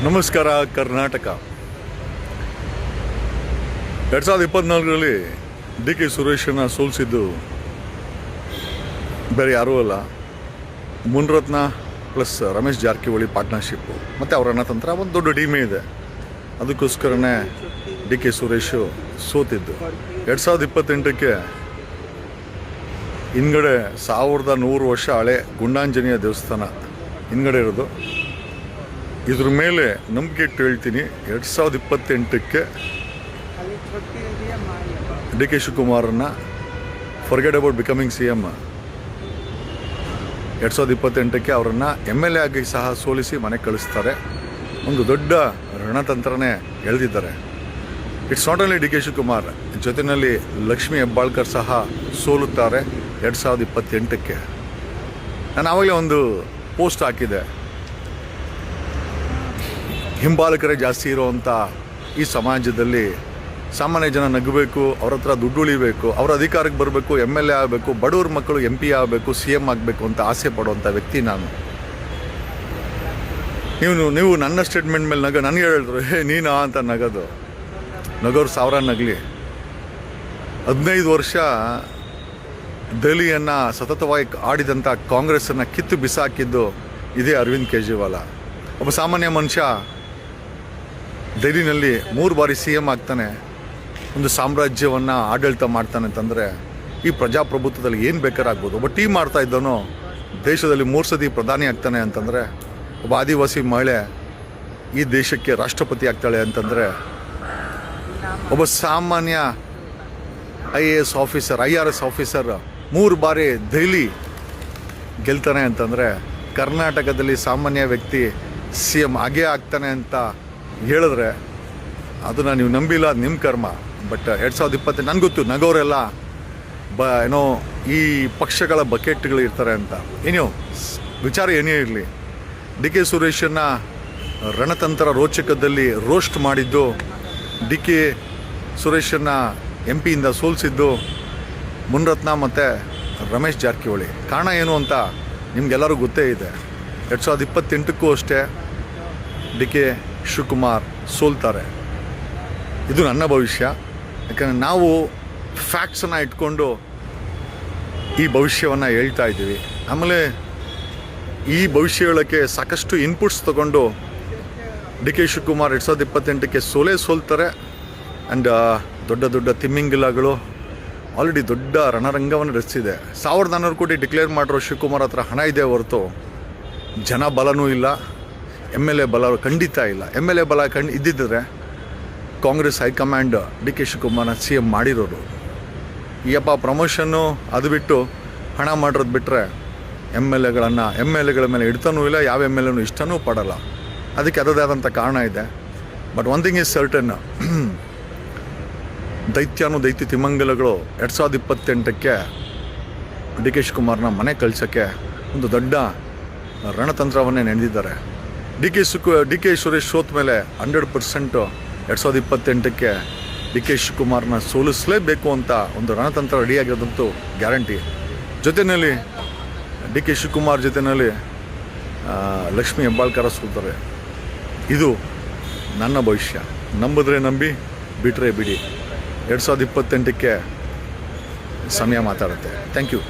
ನಮಸ್ಕಾರ Karnataka. 2024ರಲ್ಲಿ D K ಸುರೇಶನ ಸೋಲಿಸಿದ್ದು ಬೇರೆ ಯಾರೂ ಅಲ್ಲ, ಮುನ್ರತ್ನ ಪ್ಲಸ್ ರಮೇಶ್ ಜಾರಕಿಹೊಳಿ ಪಾರ್ಟ್ನರ್ಶಿಪ್ಪು ಮತ್ತು ಅವರ ರಣತಂತ್ರ ಒಂದು ದೊಡ್ಡ ಟೀಮೇ ಇದೆ. ಅದಕ್ಕೋಸ್ಕರನೇ ಡಿ ಕೆ ಸುರೇಶು ಸೋತಿದ್ದು. 2028ಕ್ಕೆ ಹಿಂದ್ಗಡೆ 1100 ವರ್ಷ ಹಳೆ ಗುಂಡಾಂಜನೇಯ ದೇವಸ್ಥಾನ ಹಿಂದ್ಗಡೆ ಇರೋದು. ಇದ್ರ ಮೇಲೆ ನಂಬಿಕೆ ಇಟ್ಟು ಹೇಳ್ತೀನಿ, 2028ಕ್ಕೆ ಡಿ ಕೆ ಶಿವಕುಮಾರನ್ನ forget about becoming C M, 2028ಕ್ಕೆ ಅವರನ್ನು MLA ಆಗಿ ಸಹ ಸೋಲಿಸಿ ಮನೆಗೆ ಕಳಿಸ್ತಾರೆ. ಒಂದು ದೊಡ್ಡ ರಣತಂತ್ರನೇ ಎಳೆದಿದ್ದಾರೆ. It's not only D K Shivakumar, ಜೊತೆಯಲ್ಲಿ ಲಕ್ಷ್ಮೀ ಹೆಬ್ಬಾಳ್ಕರ್ ಸಹ ಸೋಲುತ್ತಾರೆ 2028ಕ್ಕೆ. ನಾನು ಆವಾಗಲೇ ಒಂದು ಪೋಸ್ಟ್ ಹಾಕಿದೆ, ಹಿಂಬಾಲಕರೇ ಜಾಸ್ತಿ ಇರೋವಂಥ ಈ ಸಮಾಜದಲ್ಲಿ ಸಾಮಾನ್ಯ ಜನ ನಗಬೇಕು, ಅವ್ರ ಹತ್ರ ದುಡ್ಡು ಉಳಿಬೇಕು, ಅವ್ರ ಅಧಿಕಾರಕ್ಕೆ ಬರಬೇಕು, MLA ಆಗಬೇಕು, ಬಡವ್ರ ಮಕ್ಕಳು MP ಆಗಬೇಕು, CM ಆಗಬೇಕು ಅಂತ ಆಸೆ ಪಡುವಂಥ ವ್ಯಕ್ತಿ ನಾನು. ನೀವು ನನ್ನ ಸ್ಟೇಟ್ಮೆಂಟ್ ಮೇಲೆ ನನಗೆ ಹೇಳಿದ್ರು ನೀನಾ ಅಂತ ನಗೋರು 1000 ನಗಲಿ. 15 ವರ್ಷ ದೆಹಲಿಯನ್ನು ಸತತವಾಗಿ ಆಡಿದಂಥ ಕಾಂಗ್ರೆಸ್ಸನ್ನು ಕಿತ್ತು ಬಿಸಾಕಿದ್ದು ಇದೇ ಅರವಿಂದ್ ಕೇಜ್ರಿವಾಲ. ಒಬ್ಬ ಸಾಮಾನ್ಯ ಮನುಷ್ಯ ದೆಹಲಿನಲ್ಲಿ 3 ಬಾರಿ CM ಆಗ್ತಾನೆ, ಒಂದು ಸಾಮ್ರಾಜ್ಯವನ್ನು ಆಡಳಿತ ಮಾಡ್ತಾನೆ ಅಂತಂದರೆ ಈ ಪ್ರಜಾಪ್ರಭುತ್ವದಲ್ಲಿ ಏನು ಬೇಕಾರಾಗ್ಬೋದು. ಒಬ್ಬ ಟೀಮ್ ಮಾಡ್ತಾ ಇದ್ದವನು ದೇಶದಲ್ಲಿ 3 ಸತಿ ಪ್ರಧಾನಿ ಆಗ್ತಾನೆ ಅಂತಂದರೆ, ಒಬ್ಬ ಆದಿವಾಸಿ ಮಹಿಳೆ ಈ ದೇಶಕ್ಕೆ ರಾಷ್ಟ್ರಪತಿ ಆಗ್ತಾಳೆ ಅಂತಂದರೆ, ಒಬ್ಬ ಸಾಮಾನ್ಯ IAS ಆಫೀಸರ್ IRS ಆಫೀಸರ್ 3 ಬಾರಿ ದೆಹಲಿ ಗೆಲ್ತಾನೆ ಅಂತಂದರೆ, ಕರ್ನಾಟಕದಲ್ಲಿ ಸಾಮಾನ್ಯ ವ್ಯಕ್ತಿ CM ಆಗೇ ಆಗ್ತಾನೆ ಅಂತ ಹೇಳಿದ್ರೆ ಅದನ್ನು ನೀವು ನಂಬಿಲ್ಲ, ಅದು ನಿಮ್ಮ ಕರ್ಮ. ಬಟ್ 2020 ನನಗೆ ಗೊತ್ತು, ನಗೋರೆಲ್ಲ ಏನೋ ಈ ಪಕ್ಷಗಳ ಬಕೆಟ್ಗಳು ಇರ್ತಾರೆ ಅಂತ. ಏನೋ ವಿಚಾರ ಏನೇ ಇರಲಿ, ಡಿ ಕೆ ಸುರೇಶನ್ನ ರಣತಂತ್ರ ರೋಚಕದಲ್ಲಿ ರೋಸ್ಟ್ ಮಾಡಿದ್ದು, ಡಿ ಕೆ ಸುರೇಶನ್ನ MP ಯಿಂದ ಸೋಲಿಸಿದ್ದು ಮುನ್ರತ್ನ ಮತ್ತು ರಮೇಶ್ ಜಾರಕಿಹೊಳಿ. ಕಾರಣ ಏನು ಅಂತ ನಿಮಗೆಲ್ಲರೂ ಗೊತ್ತೇ ಇದೆ. 2028ಕ್ಕೂ ಅಷ್ಟೇ ಡಿ ಕೆ ಶಿವಕುಮಾರ್ ಸೋಲ್ತಾರೆ. ಇದು ನನ್ನ ಭವಿಷ್ಯ. ಯಾಕಂದರೆ ನಾವು ಫ್ಯಾಕ್ಟ್ಸನ್ನು ಇಟ್ಕೊಂಡು ಈ ಭವಿಷ್ಯವನ್ನು ಹೇಳ್ತಾ ಇದ್ದೀವಿ. ಆಮೇಲೆ ಈ ಭವಿಷ್ಯ ಹೇಳೋಕ್ಕೆ ಸಾಕಷ್ಟು ಇನ್ಪುಟ್ಸ್ ತೊಗೊಂಡು ಡಿ ಕೆ ಶಿವಕುಮಾರ್ 2028ಕ್ಕೆ ಸೋಲ್ತಾರೆ. ಆ್ಯಂಡ್ ದೊಡ್ಡ ತಿಮ್ಮಿಂಗಿಲಗಳು ಆಲ್ರೆಡಿ ದೊಡ್ಡ ರಣರಂಗವನ್ನು ರಚಿಸಿದೆ. 1400 ಕೋಟಿ ಡಿಕ್ಲೇರ್ ಮಾಡಿರೋ ಶಿವಕುಮಾರ್ ಹತ್ರ ಹಣ ಇದೆ ಹೊರತು ಜನ ಬಲನೂ ಇಲ್ಲ, MLA ಬಲ ಖಂಡಿತ ಇಲ್ಲ. MLA ಬಲ ಇದ್ದಿದ್ದರೆ ಕಾಂಗ್ರೆಸ್ ಹೈಕಮಾಂಡ್ ಡಿ ಕೆ ಶಿವಕುಮಾರ್ನ CM ಮಾಡಿರೋರು. ಈಯಪ್ಪ ಪ್ರಮೋಷನ್ನು ಅದು ಬಿಟ್ಟು ಹಣ ಮಾಡಿರೋದು ಬಿಟ್ಟರೆ MLAಗಳ ಮೇಲೆ ಇಡ್ತಾನೂ ಇಲ್ಲ, ಯಾವ MLAನೂ ಇಷ್ಟನೂ ಪಡಲ್ಲ. ಅದಕ್ಕೆ ಅದರದೇ ಆದಂಥ ಕಾರಣ ಇದೆ. But one thing is certain, ದೈತ್ಯ ತಿಮ್ಮಂಗಲಗಳು 2028ಕ್ಕೆ ಡಿ ಕೆ ಶಿವಕುಮಾರ್ನ ಮನೆ ಕಳಿಸೋಕ್ಕೆ ಒಂದು ದೊಡ್ಡ ರಣತಂತ್ರವನ್ನೇ ನಡೆದಿದ್ದಾರೆ. ಡಿ ಕೆ ಸುರೇಶ್ ಸೋತ ಮೇಲೆ 100% 2028ಕ್ಕೆ ಡಿ ಕೆ ಶಿವಕುಮಾರ್ನ ಸೋಲಿಸಲೇಬೇಕು ಅಂತ ಒಂದು ರಣತಂತ್ರ ರೆಡಿಯಾಗಿರೋದಂತೂ ಗ್ಯಾರಂಟಿ. ಜೊತೆಯಲ್ಲಿ ಡಿ ಕೆ ಶಿವಕುಮಾರ್ ಜೊತೆಯಲ್ಲಿ ಲಕ್ಷ್ಮೀ ಹೆಬ್ಬಾಳ್ಕರ ಸೋಲ್ತಾರೆ. ಇದು ನನ್ನ ಭವಿಷ್ಯ. ನಂಬಿದ್ರೆ ನಂಬಿ, ಬಿಟ್ಟರೆ ಬಿಡಿ. 2028ಕ್ಕೆ ಸಮಯ ಮಾತಾಡುತ್ತೆ. Thank you.